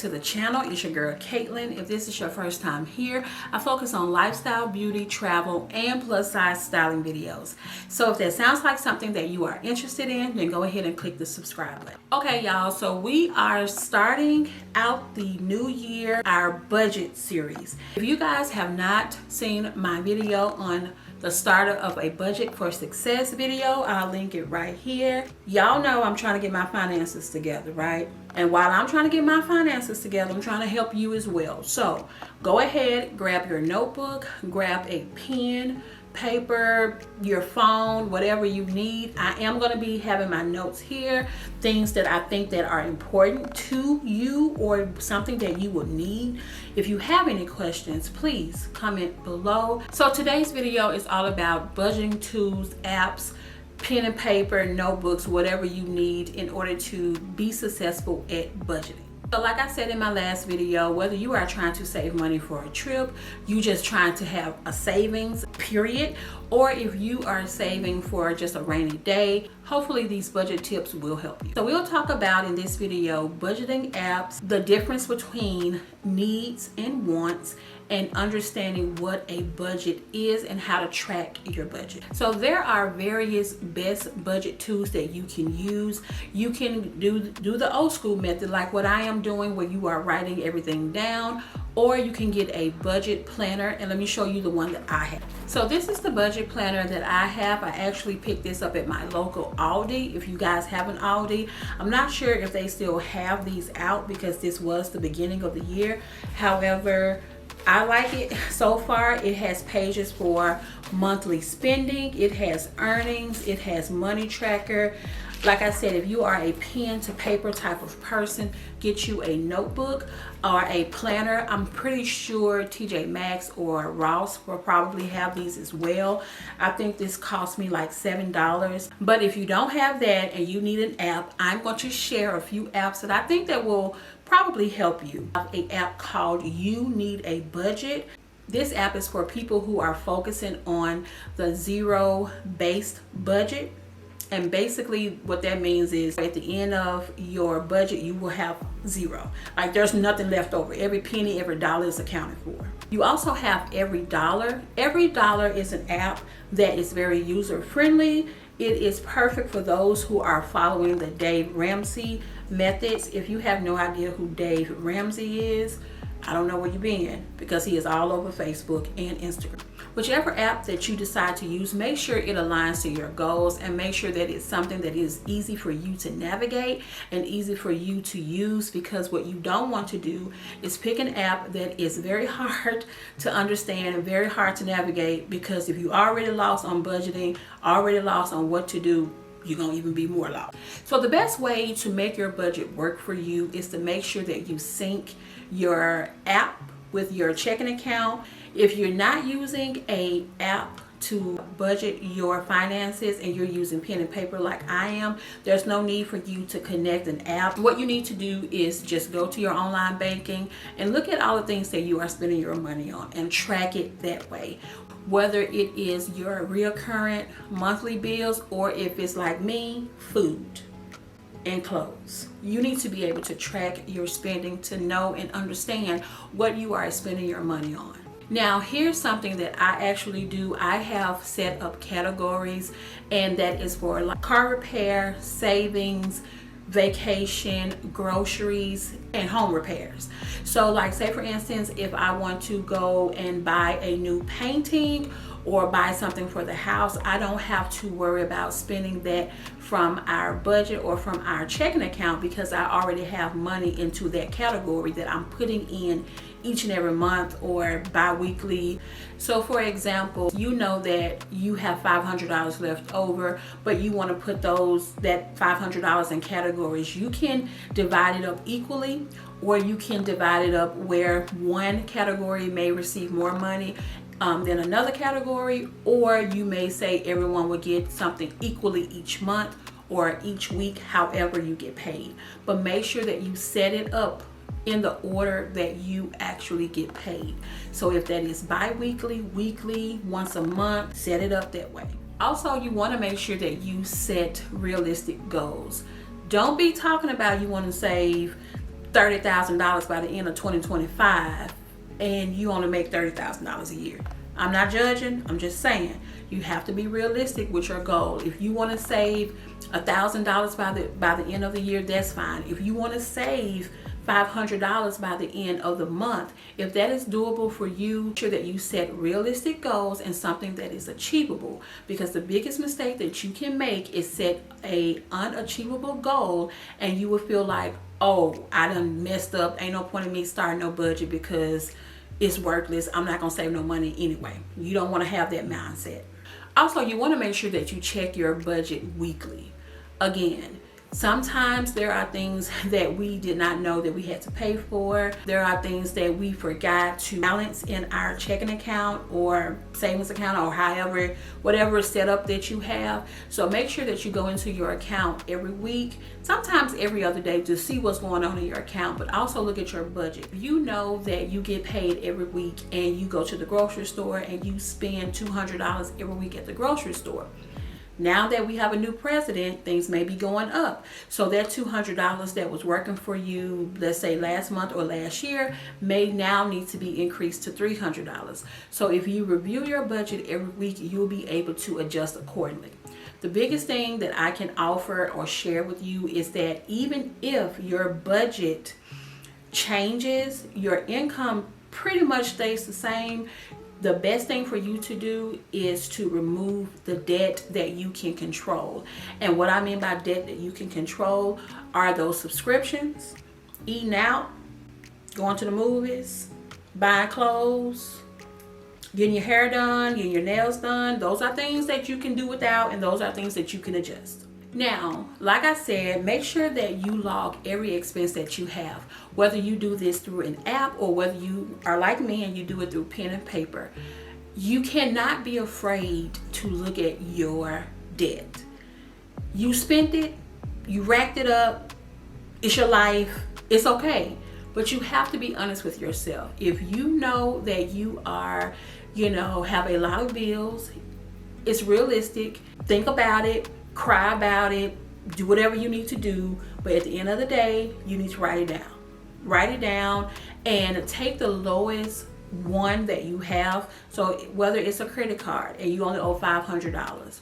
to the channel. It's your girl Katelynn. If this is your first time here, I focus on lifestyle, beauty, travel, and plus size styling videos. So if that sounds like something that you are interested in, then go ahead and click the subscribe button. Okay, y'all, so we are starting out the new year, our budget series. If you guys have not seen my video on the starter of a budget for success video, I'll link it right here. Y'all know I'm trying to get my finances together, right? And while I'm trying to get my finances together, I'm trying to help you as well. So go ahead, grab your notebook, grab a pen, paper, your phone, whatever you need. I am going to be having my notes here, things that I think that are important to you or something that you will need. If you have any questions, please comment below. So today's video is all about budgeting tools, apps, pen and paper, notebooks, whatever you need in order to be successful at budgeting. So like I said in my last video, whether you are trying to save money for a trip, you just trying to have a savings period, or if you are saving for just a rainy day, hopefully these budget tips will help you. So we'll talk about in this video budgeting apps, the difference between needs and wants, and understanding what a budget is and how to track your budget. So there are various best budget tools that you can use. You can do the old school method like what I am doing, where you are writing everything down, or you can get a budget planner, and let me show you the one that I have. So this is the budget planner that I have. I actually picked this up at my local Aldi. If you guys have an Aldi, I'm not sure if they still have these out because this was the beginning of the year. However, I like it so far. It has pages for monthly spending, it has earnings, it has money tracker. Like I said, if you are a pen to paper type of person, get you a notebook or a planner. I'm pretty sure TJ Maxx or Ross will probably have these as well. I think this cost me like $7. But if you don't have that and you need an app, I'm going to share a few apps that I think that will probably help you. I have an app called You Need a Budget. This app is for people who are focusing on the zero-based budget. And basically what that means is at the end of your budget, you will have zero. Like there's nothing left over. Every penny, every dollar is accounted for. You also have Every Dollar. Every Dollar is an app that is very user friendly. It is perfect for those who are following the Dave Ramsey methods. If you have no idea who Dave Ramsey is, I don't know where you've been, because he is all over Facebook and Instagram. Whichever app that you decide to use, make sure it aligns to your goals and make sure that it's something that is easy for you to navigate and easy for you to use, because what you don't want to do is pick an app that is very hard to understand and very hard to navigate, because if you already lost on budgeting, already lost on what to do, you're gonna even be more lost. So the best way to make your budget work for you is to make sure that you sync your app with your checking account. If you're not using a app to budget your finances and you're using pen and paper like I am, there's no need for you to connect an app. What you need to do is just go to your online banking and look at all the things that you are spending your money on and track it that way. Whether it is your recurrent monthly bills or if it's like me, food and clothes. You need to be able to track your spending to know and understand what you are spending your money on. Now, here's something that I actually do. I have set up categories, and that is for like car repair, savings, vacation, groceries, and home repairs. So like say for instance, if I want to go and buy a new painting or buy something for the house, I don't have to worry about spending that from our budget or from our checking account, because I already have money into that category that I'm putting in each and every month or bi-weekly. So for example, you know that you have $500 left over, but you want to put that $500 in categories. You can divide it up equally, or you can divide it up where one category may receive more money than another category, or you may say everyone will get something equally each month or each week, however you get paid. But make sure that you set it up in the order that you actually get paid. So if that is bi-weekly, weekly, once a month, set it up that way. Also, you want to make sure that you set realistic goals. Don't be talking about you want to save $30,000 by the end of 2025 and you only make $30,000 a year. I'm not judging, I'm just saying you have to be realistic with your goal. If you want to save $1,000 by the end of the year, that's fine. If you want to save $500 by the end of the month, if that is doable for you, make sure that you set realistic goals and something that is achievable, because the biggest mistake that you can make is set a unachievable goal and you will feel like, oh, I done messed up, ain't no point in me starting no budget because it's worthless, I'm not gonna save no money anyway. You don't want to have that mindset. Also, you want to make sure that you check your budget weekly. Again, sometimes there are things that we did not know that we had to pay for. There are things that we forgot to balance in our checking account or savings account or however, whatever setup that you have. So make sure that you go into your account every week, sometimes every other day, to see what's going on in your account, but also look at your budget. If you know that you get paid every week and you go to the grocery store and you spend $200 every week at the grocery store, now that we have a new president, things may be going up. So that $200 that was working for you, let's say last month or last year, may now need to be increased to $300. So if you review your budget every week, you'll be able to adjust accordingly. The biggest thing that I can offer or share with you is that even if your budget changes, your income pretty much stays the same. The best thing for you to do is to remove the debt that you can control. And what I mean by debt that you can control are those subscriptions, eating out, going to the movies, buying clothes, getting your hair done, getting your nails done. Those are things that you can do without, and those are things that you can adjust. Now, like I said, make sure that you log every expense that you have, whether you do this through an app or whether you are like me and you do it through pen and paper. You cannot be afraid to look at your debt. You spent it, you racked it up, it's your life, it's okay. But you have to be honest with yourself. If you know that you are, have a lot of bills, it's realistic, think about it, cry about it, do whatever you need to do, but at the end of the day, you need to write it down. Write it down and take the lowest one that you have. So whether it's a credit card and you only owe $500,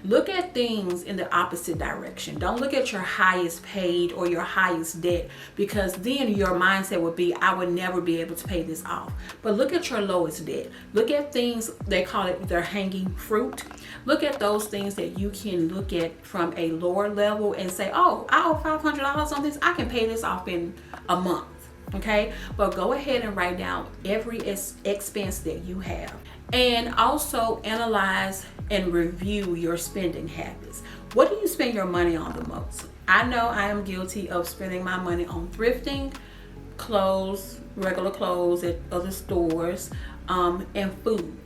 look at things in the opposite direction. Don't look at your highest paid or your highest debt, because then your mindset would be, I would never be able to pay this off. But look at your lowest debt. Look at things, they call it their hanging fruit. Look at those things that you can look at from a lower level and say, oh, I owe $500 on this, I can pay this off in a month. Okay, but go ahead and write down every expense that you have, and also analyze and review your spending habits. What do you spend your money on the most? I know I am guilty of spending my money on thrifting, clothes, regular clothes at other stores, and food.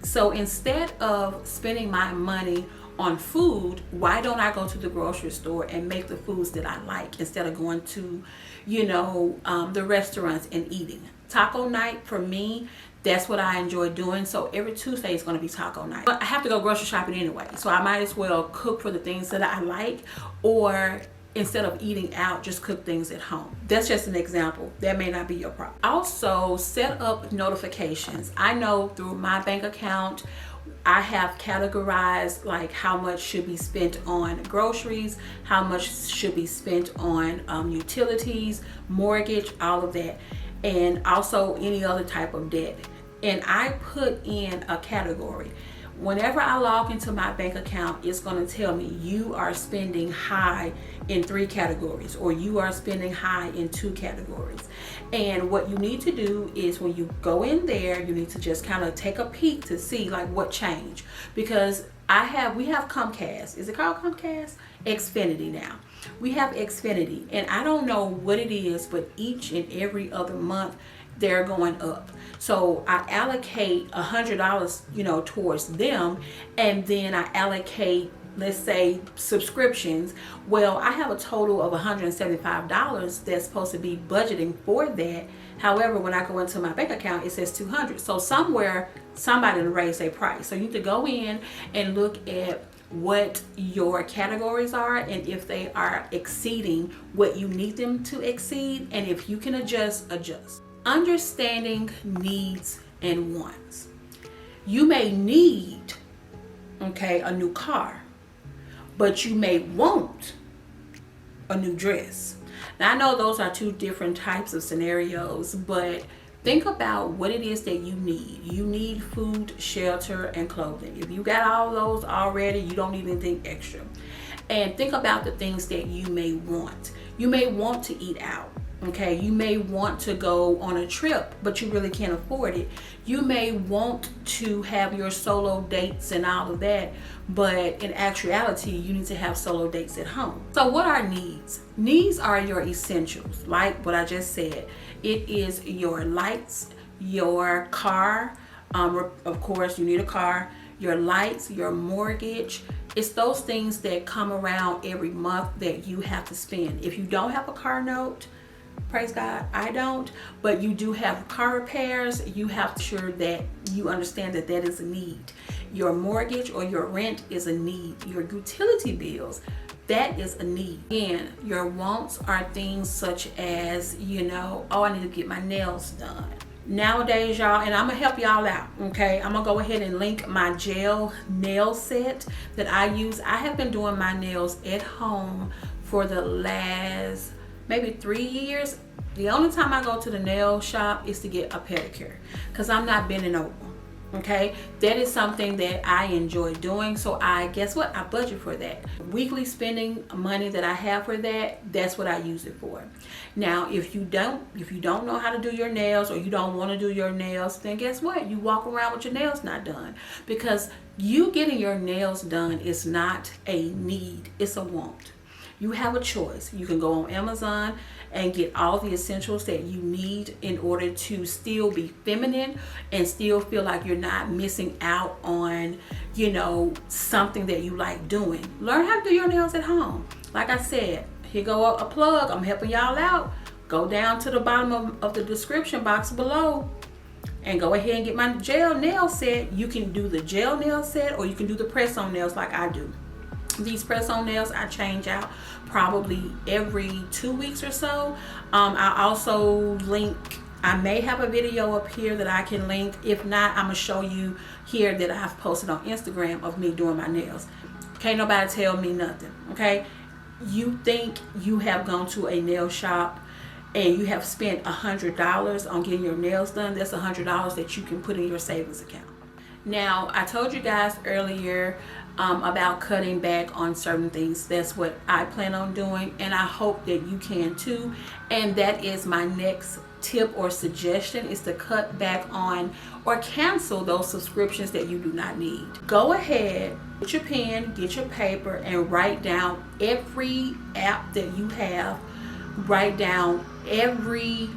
So instead of spending my money on food, why don't I go to the grocery store and make the foods that I like instead of going to, the restaurants and eating? Taco night for me, that's what I enjoy doing. So every Tuesday is going to be taco night. But I have to go grocery shopping anyway, so I might as well cook for the things that I like, or instead of eating out, just cook things at home. That's just an example. That may not be your problem. Also, set up notifications. I know through my bank account, I have categorized like how much should be spent on groceries, how much should be spent on utilities, mortgage, all of that, and also any other type of debt. And I put in a category. Whenever I log into my bank account, it's going to tell me you are spending high in 3 categories, or you are spending high in 2 categories. And what you need to do is when you go in there, you need to just kind of take a peek to see like what changed. Because we have Comcast. Is it called Comcast? Xfinity now. We have Xfinity, and I don't know what it is, but each and every other month they're going up. So I allocate $100, towards them, and then I allocate, let's say, subscriptions. Well, I have a total of $175 that's supposed to be budgeting for that. However, when I go into my bank account, it says $200. So somewhere somebody raised their price. So you need to go in and look at what your categories are and if they are exceeding what you need them to exceed, and if you can adjust. Understanding needs and wants. You may need, okay, a new car, but you may want a new dress. Now I know those are two different types of scenarios, but think about what it is that you need. You need food, shelter, and clothing. If you got all those already, you don't need anything extra. And think about the things that you may want. You may want to eat out. Okay, you may want to go on a trip, but you really can't afford it. You may want to have your solo dates and all of that, but in actuality, you need to have solo dates at home. So what are needs? Needs are your essentials, like what I just said. It is your lights, your car. Of course, you need a car. Your lights, your mortgage. It's those things that come around every month that you have to spend. If you don't have a car note, praise God, I don't, but you do have car repairs, you have to ensure that you understand that that is a need. Your mortgage or your rent is a need. Your utility bills, that is a need. And your wants are things such as, oh, I need to get my nails done. Nowadays, y'all, and I'm gonna help y'all out, okay? I'm gonna go ahead and link my gel nail set that I use. I have been doing my nails at home for the last maybe 3 years. The only time I go to the nail shop is to get a pedicure because I'm not bending over. Okay, that is something that I enjoy doing. So I budget for that. Weekly spending money that I have for that, that's what I use it for. Now, if you don't know how to do your nails, or you don't want to do your nails, then guess what? You walk around with your nails not done, because you getting your nails done is not a need, it's a want. You have a choice. You can go on Amazon and get all the essentials that you need in order to still be feminine and still feel like you're not missing out on, something that you like doing. Learn how to do your nails at home. Like I said, here go a plug. I'm helping y'all out. Go down to the bottom of the description box below and go ahead and get my gel nail set. You can do the gel nail set, or you can do the press-on nails like I do. These press-on nails I change out probably every 2 weeks or so. I also link, I may have a video up here that I can link. If not, I'm gonna show you here that I've posted on Instagram of me doing my nails. Can't nobody tell me nothing, okay? You think you have gone to a nail shop and you have spent $100 on getting your nails done. That's $100 that you can put in your savings account. Now, I told you guys earlier about cutting back on certain things. That's what I plan on doing, and I hope that you can too. And that is my next tip or suggestion, is to cut back on or cancel those subscriptions that you do not need. Go ahead, get your pen, get your paper, and write down every app that you have. Write down every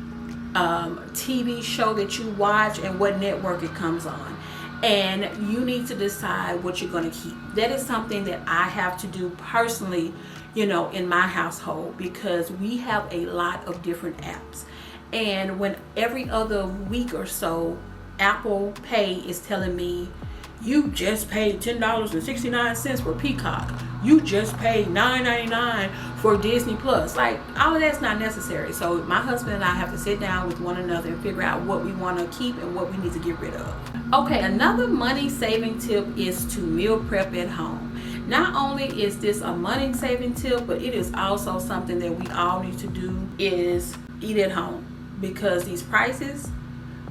TV show that you watch and what network it comes on. And you need to decide what you're going to keep. That is something that I have to do personally, in my household, because we have a lot of different apps. And when every other week or so, Apple Pay is telling me, you just paid $10.69 for Peacock. You just paid $9.99 for Disney Plus. Like, all of that's not necessary. So my husband and I have to sit down with one another and figure out what we want to keep and what we need to get rid of. Okay, another money saving tip is to meal prep at home. Not only is this a money saving tip, but it is also something that we all need to do, is eat at home, because these prices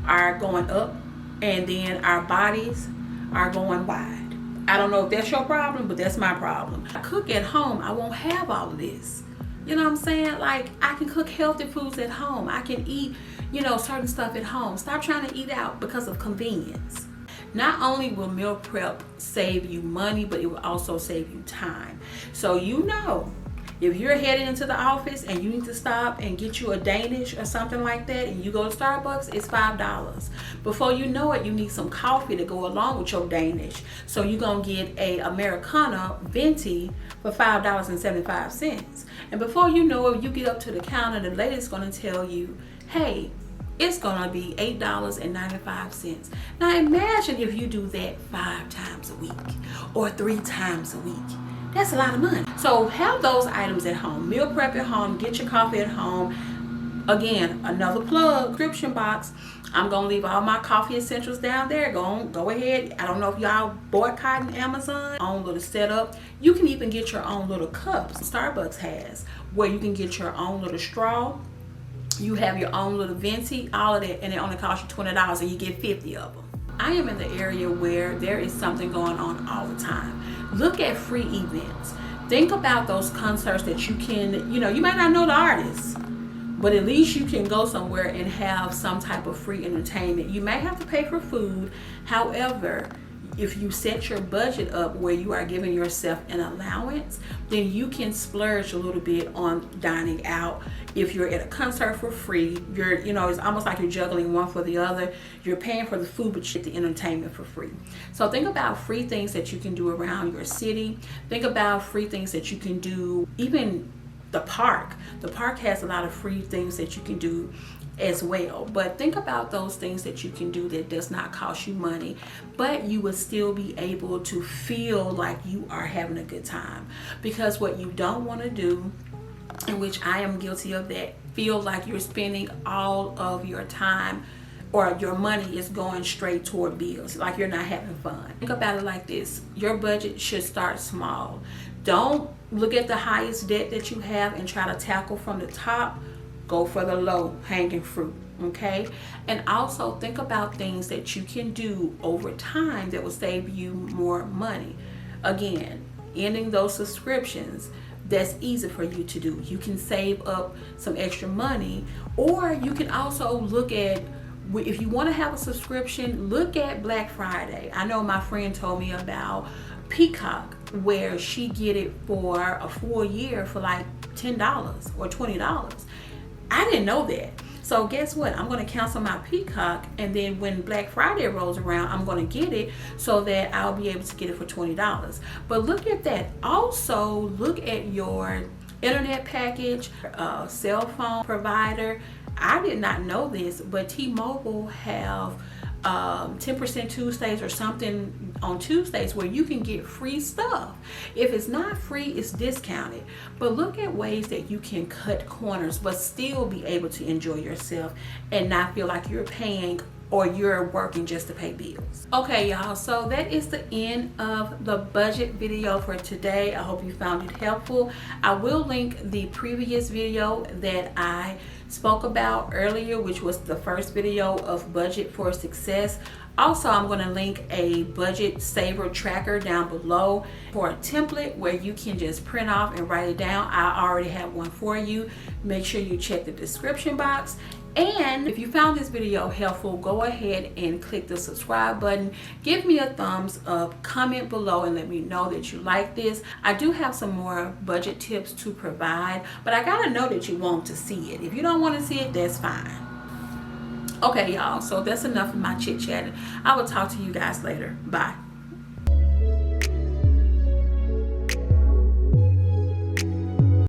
are going up and then our bodies are going wide. I don't know if that's your problem, but that's my problem. I cook at home, I won't have all of this. You know what I'm saying? Like, I can cook healthy foods at home. I can eat, certain stuff at home. Stop trying to eat out because of convenience. Not only will meal prep save you money, but it will also save you time. So if you're headed into the office and you need to stop and get you a Danish or something like that, and you go to Starbucks, it's $5. Before you know it, you need some coffee to go along with your Danish. So you're going to get a Americano venti for $5.75. And before you know it, you get up to the counter, the lady's going to tell you, hey, it's gonna be $8.95. Now imagine if you do that 5 times a week or 3 times a week. That's a lot of money. So have those items at home. Meal prep at home, get your coffee at home. Again, another plug, description box. I'm gonna leave all my coffee essentials down there. Go ahead. I don't know if y'all boycotting Amazon. Own little setup. You can even get your own little cups. Starbucks has where you can get your own little straw. You have your own little venti, all of that, and it only costs you $20 and you get 50 of them. I am in the area where there is something going on all the time. Look at free events. Think about those concerts that you can, you might not know the artists, but at least you can go somewhere and have some type of free entertainment. You may have to pay for food. However, if you set your budget up where you are giving yourself an allowance, then you can splurge a little bit on dining out. If you're at a concert for free, it's almost like you're juggling one for the other. You're paying for the food, but you get the entertainment for free. So think about free things that you can do around your city. Think about free things that you can do, even the park. The park has a lot of free things that you can do as well. But think about those things that you can do that does not cost you money, but you will still be able to feel like you are having a good time. Because what you don't want to do, in which I am guilty of that, feel like you're spending all of your time or your money is going straight toward bills, like you're not having fun. Think about it like this. Your budget should start small. Don't look at the highest debt that you have and try to tackle from the top. Go for the low hanging fruit, okay? And also think about things that you can do over time that will save you more money. Again, ending those subscriptions, that's easy for you to do. You can save up some extra money, or you can also look at, if you want to have a subscription, look at Black Friday. I know my friend told me about Peacock, where she get it for a full year for like $10 or $20. I didn't know that. So guess what? I'm going to cancel my Peacock, and then when Black Friday rolls around, I'm going to get it so that I'll be able to get it for $20. But look at that. Also, look at your internet package, cell phone provider. I did not know this, but T-Mobile have 10% Tuesdays or something on Tuesdays where you can get free stuff. If it's not free, it's discounted. But look at ways that you can cut corners but still be able to enjoy yourself and not feel like you're paying or you're working just to pay bills. Okay, y'all, so that is the end of the budget video for today. I hope you found it helpful. I will link the previous video that I spoke about earlier, which was the first video of Budget for Success. Also, I'm going to link a budget saver tracker down below for a template where you can just print off and write it down. I already have one for you. Make sure you check the description box. And if you found this video helpful, go ahead and click the subscribe button. Give me a thumbs up, comment below, and let me know that you like this. I do have some more budget tips to provide, but I gotta know that you want to see it. If you don't want to see it, that's fine. Okay, y'all, so that's enough of my chit-chatting. I will talk to you guys later. Bye.